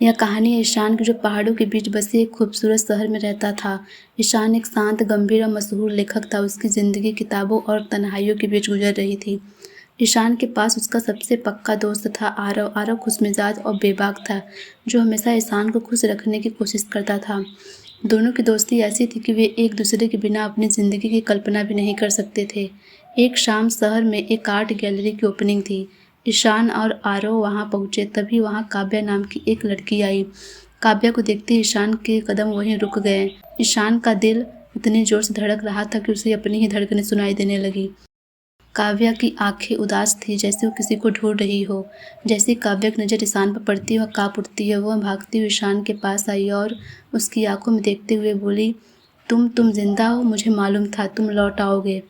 यह कहानी है ईशान की, जो पहाड़ों के बीच बसे एक खूबसूरत शहर में रहता था। ईशान एक शांत, गंभीर और मशहूर लेखक था। उसकी ज़िंदगी किताबों और तन्हाइयों के बीच गुजर रही थी। ईशान के पास उसका सबसे पक्का दोस्त था आरव। आरव खुशमिजाज और बेबाक था, जो हमेशा ईशान को खुश रखने की कोशिश करता था। दोनों की दोस्ती ऐसी थी कि वे एक दूसरे के बिना अपनी ज़िंदगी की कल्पना भी नहीं कर सकते थे। एक शाम शहर में एक आर्ट गैलरी की ओपनिंग थी। ईशान और आरव वहां पहुंचे, तभी वहां काव्या नाम की एक लड़की आई। काव्या को देखते ही ईशान के कदम वहीं रुक गए। ईशान का दिल इतनी जोर से धड़क रहा था कि उसे अपनी ही धड़कनें सुनाई देने लगी। काव्या की आंखें उदास थी, जैसे वो किसी को ढूंढ रही हो। जैसे ही काव्या की नज़र ईशान पर पड़ती है, वह काँप उठती है। वह भागती हुई ईशान के पास आई और उसकी आंखों में देखते हुए बोली, तुम जिंदा हो, मुझे मालूम था तुम लौट आओगे।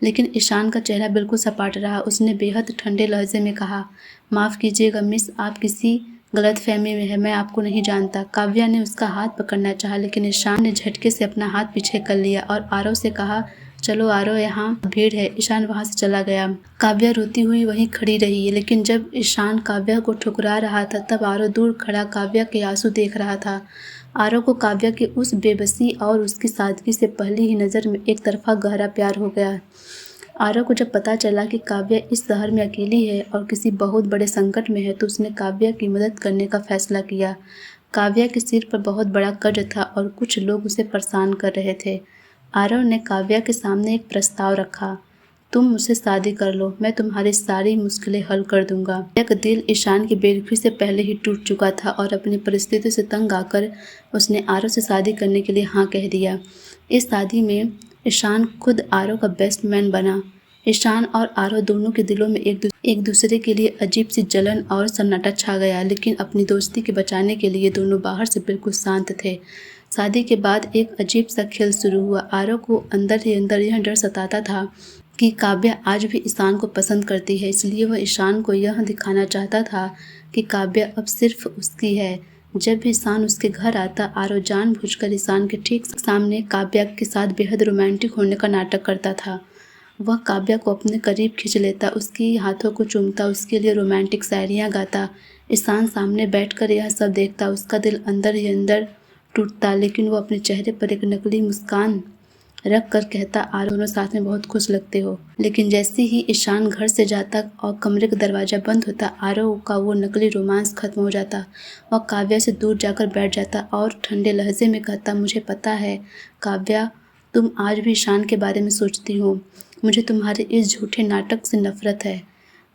लेकिन ईशान का चेहरा बिल्कुल सपाट रहा। उसने बेहद ठंडे लहजे में कहा, माफ़ कीजिएगा मिस, आप किसी गलतफहमी में हैं, मैं आपको नहीं जानता। काव्या ने उसका हाथ पकड़ना चाहा, लेकिन ईशान ने झटके से अपना हाथ पीछे कर लिया और आरव से कहा, चलो आरव, यहाँ भीड़ है। ईशान वहाँ से चला गया। काव्या रोती हुई वहीं खड़ी रही, लेकिन जब ईशान काव्या को ठुकरा रहा था, तब आरव दूर खड़ा काव्या के आंसू देख रहा था। आरव को काव्या की उस बेबसी और उसकी सादगी से पहली ही नज़र में एक तरफा गहरा प्यार हो गया। आरव को जब पता चला कि काव्या इस शहर में अकेली है और किसी बहुत बड़े संकट में है, तो उसने काव्या की मदद करने का फैसला किया। काव्या के सिर पर बहुत बड़ा कर्ज था और कुछ लोग उसे परेशान कर रहे थे। आरव ने काव्या के सामने एक प्रस्ताव रखा, तुम मुझसे शादी कर लो, मैं तुम्हारी सारी मुश्किलें हल कर दूंगा। काव्या का दिल ईशान की बेरुखी से पहले ही टूट चुका था और अपनी परिस्थिति से तंग आकर उसने आरव से शादी करने के लिए हाँ कह दिया। इस शादी में ईशान खुद आरव का बेस्ट मैन बना। ईशान और आरव दोनों के दिलों में एक दूसरे के लिए अजीब सी जलन और सन्नाटा छा गया, लेकिन अपनी दोस्ती के बचाने के लिए दोनों बाहर से बिल्कुल शांत थे। शादी के बाद एक अजीब सा खेल शुरू हुआ। आरव को अंदर ही अंदर यह डर सताता था कि काव्या आज भी ईशान को पसंद करती है, इसलिए वह ईशान को यह दिखाना चाहता था कि काव्या अब सिर्फ उसकी है। जब भी ईशान उसके घर आता, आरव जानबूझकर ईशान के ठीक सामने काव्या के साथ बेहद रोमांटिक होने का नाटक करता था। वह काव्या को अपने करीब खींच लेता, उसकी हाथों को चूमता, उसके लिए रोमांटिक शायरियाँ गाता। ईशान सामने बैठकर यह सब देखता, उसका दिल अंदर ही अंदर टूटता, लेकिन वो अपने चेहरे पर एक नकली मुस्कान रख कर कहता, आरव, दोनों साथ में बहुत खुश लगते हो। लेकिन जैसे ही ईशान घर से जाता और कमरे का दरवाज़ा बंद होता, आरव का वो नकली रोमांस खत्म हो जाता। वह काव्या से दूर जाकर बैठ जाता और ठंडे लहजे में कहता, मुझे पता है काव्या, तुम आज भी ईशान के बारे में सोचती हो। मुझे तुम्हारे इस झूठे नाटक से नफरत है।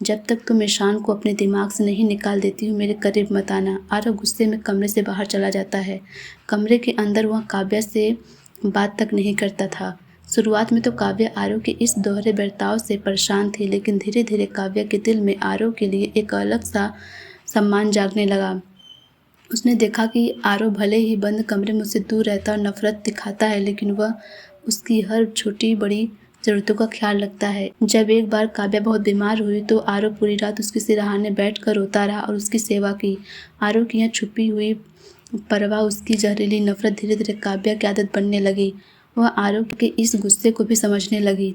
जब तक तुम ईशान को अपने दिमाग से नहीं निकाल देती हो, मेरे करीब मत आना। आरव गुस्से में कमरे से बाहर चला जाता है। कमरे के अंदर वह काव्या से बात तक नहीं करता था। शुरुआत में तो काव्या आरव के इस दोहरे बर्ताव से परेशान थी, लेकिन धीरे धीरे काव्या के दिल में आरव के लिए एक अलग सा सम्मान जागने लगा। उसने देखा कि आरव भले ही बंद कमरे में उससे दूर रहता और नफरत दिखाता है, लेकिन वह उसकी हर छोटी बड़ी ज़रूरतों का ख्याल रखता है। जब एक बार काव्या बहुत बीमार हुई, तो आरव पूरी रात उसके सिरहाने बैठ कर रोता रहा और उसकी सेवा की। आरव की यह छुपी हुई परवाह, उसकी जहरीली नफरत धीरे धीरे काव्या की आदत बनने लगी। वह आरव के इस गुस्से को भी समझने लगी।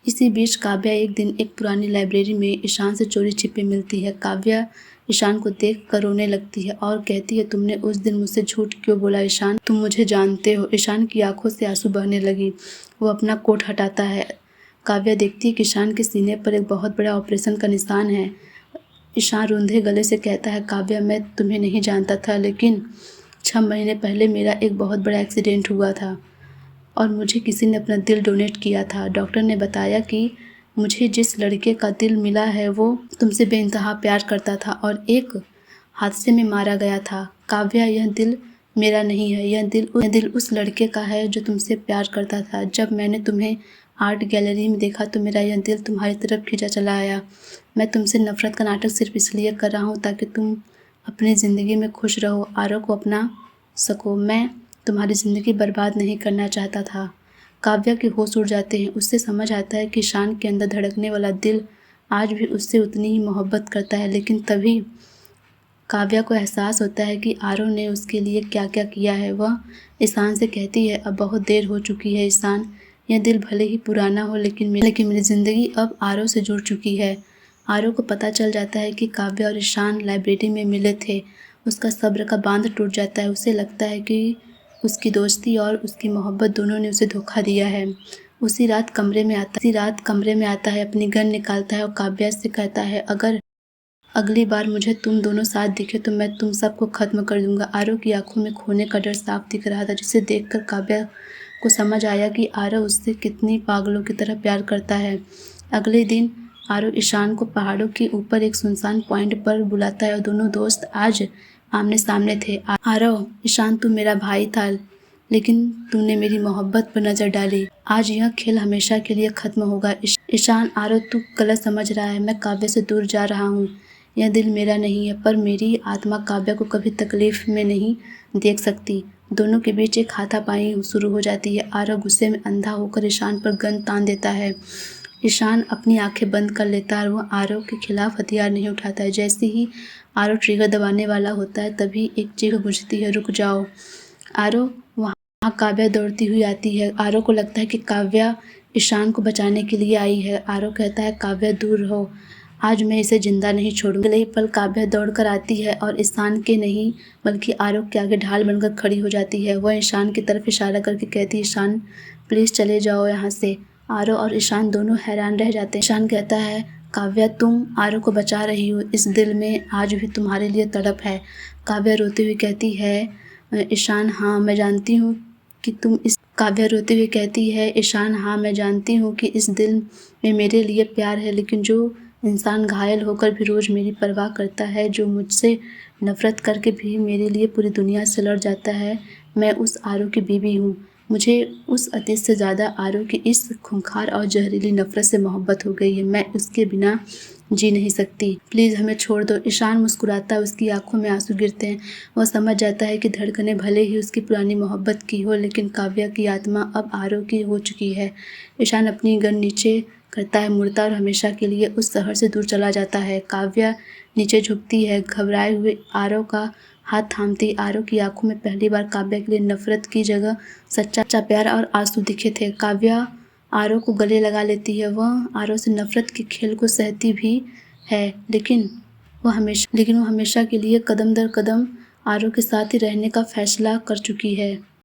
इसी बीच काव्या एक दिन एक पुरानी लाइब्रेरी में ईशान से चोरी छिपे मिलती है। काव्या ईशान को देख कर रोने लगती है और कहती है, तुमने उस दिन मुझसे झूठ क्यों बोला ईशान, तुम मुझे जानते हो। ईशान की आंखों से आंसू बहने लगी। वो अपना कोट हटाता है। काव्या देखती है कि ईशान के सीने पर एक बहुत बड़ा ऑपरेशन का निशान है। ईशान रूंधे गले से कहता है, काव्या, मैं तुम्हें नहीं जानता था, लेकिन 6 महीने पहले मेरा एक बहुत बड़ा एक्सीडेंट हुआ था और मुझे किसी ने अपना दिल डोनेट किया था। डॉक्टर ने बताया कि मुझे जिस लड़के का दिल मिला है वो तुमसे बेइंतहा प्यार करता था और एक हादसे में मारा गया था। काव्या, यह दिल मेरा नहीं है, यह दिल उस लड़के का है जो तुमसे प्यार करता था। जब मैंने तुम्हें आर्ट गैलरी में देखा तो मेरा यह दिल तुम्हारी तरफ खींचा चला आया। मैं तुमसे नफरत का नाटक सिर्फ इसलिए कर रहा हूँ ताकि तुम अपनी ज़िंदगी में खुश रहो, आरव को अपना सको। मैं तुम्हारी ज़िंदगी बर्बाद नहीं करना चाहता था। काव्या के होश उड़ जाते हैं। उससे समझ आता है कि ईशान के अंदर धड़कने वाला दिल आज भी उससे उतनी ही मोहब्बत करता है, लेकिन तभी काव्या को एहसास होता है कि आरव ने उसके लिए क्या क्या किया है। वह ईशान से कहती है, अब बहुत देर हो चुकी है ईशान, यह दिल भले ही पुराना हो, लेकिन मेरी ज़िंदगी अब आरव से जुड़ चुकी है। आरव को पता चल जाता है कि काव्या और ईशान लाइब्रेरी में मिले थे। उसका सब्र का बांध टूट जाता है। उसे लगता है कि उसकी दोस्ती और उसकी मोहब्बत दोनों ने उसे धोखा दिया है। उसी रात कमरे में आता है, अपनी गन निकालता है और काव्या से कहता है, अगर अगली बार मुझे तुम दोनों साथ दिखे तो मैं तुम सबको खत्म कर दूंगा। आरव की आंखों में खोने का डर साफ दिख रहा था, जिसे देखकर काव्या को समझ आया कि आरव उससे कितनी पागलों की तरह प्यार करता है। अगले दिन आरव ईशान को पहाड़ों के ऊपर एक सुनसान पॉइंट पर बुलाता है और दोनों दोस्त आज आमने सामने थे। आरव, ईशान तू मेरा भाई था, लेकिन तूने मेरी मोहब्बत पर नजर डाली। आज यह खेल हमेशा के लिए खत्म होगा। ईशान, आरव तू गलत समझ रहा है। मैं काव्या से दूर जा रहा हूँ। यह दिल मेरा नहीं है, पर मेरी आत्मा काव्या को कभी तकलीफ में नहीं देख सकती। दोनों के बीच एक हाथापाई शुरू हो जाती है। आरव गुस्से में अंधा होकर ईशान पर गन तान देता है। ईशान अपनी आंखें बंद कर लेता है और वह आरव के खिलाफ हथियार नहीं उठाता है। जैसे ही आरव ट्रिगर दबाने वाला होता है, तभी एक चीख गूंजती है, रुक जाओ। आरव, वहाँ काव्या दौड़ती हुई आती है। आरव को लगता है कि काव्या ईशान को बचाने के लिए आई है। आरव कहता है, काव्या दूर रहो, आज मैं इसे जिंदा नहीं छोड़ूंगा। अगले ही पल काव्या दौड़कर आती है और ईशान के नहीं बल्कि आरव के आगे ढाल बनकर खड़ी हो जाती है। वह ईशान की तरफ इशारा करके कहती है, ईशान प्लीज चले जाओ यहाँ से। आरव और ईशान दोनों हैरान रह जाते हैं। ईशान कहता है, काव्या तुम आरव को बचा रही हो, इस दिल में आज भी तुम्हारे लिए तड़प है। काव्या रोते हुए कहती है, ईशान हाँ मैं जानती हूँ कि तुम इस काव्या रोते हुए कहती है, ईशान हाँ मैं जानती हूँ कि इस दिल में मेरे लिए प्यार है, लेकिन जो इंसान घायल होकर भी रोज़ मेरी परवाह करता है, जो मुझसे नफ़रत करके भी मेरे लिए पूरी दुनिया से लड़ जाता है, मैं उस आरव की बीवी हूँ। मुझे उस अतीत से ज़्यादा आरव की इस खूंखार और जहरीली नफ़रत से मोहब्बत हो गई है। मैं उसके बिना जी नहीं सकती। प्लीज़ हमें छोड़ दो। ईशान मुस्कुराता है, उसकी आंखों में आंसू गिरते हैं। वह समझ जाता है कि धड़कनें भले ही उसकी पुरानी मोहब्बत की हो, लेकिन काव्या की आत्मा अब आरव की हो चुकी है। ईशान अपनी गन नीचे करता है, मुड़ता और हमेशा के लिए उस शहर से दूर चला जाता है। काव्या नीचे झुकती है, घबराए हुए आरव का हाथ थामती। आरव की आंखों में पहली बार काव्या के लिए नफरत की जगह सच्चा प्यार और आंसू दिखे थे। काव्या आरव को गले लगा लेती है। वह आरव से नफरत के खेल को सहती भी है, लेकिन वो हमेशा के लिए कदम दर कदम आरव के साथ ही रहने का फैसला कर चुकी है।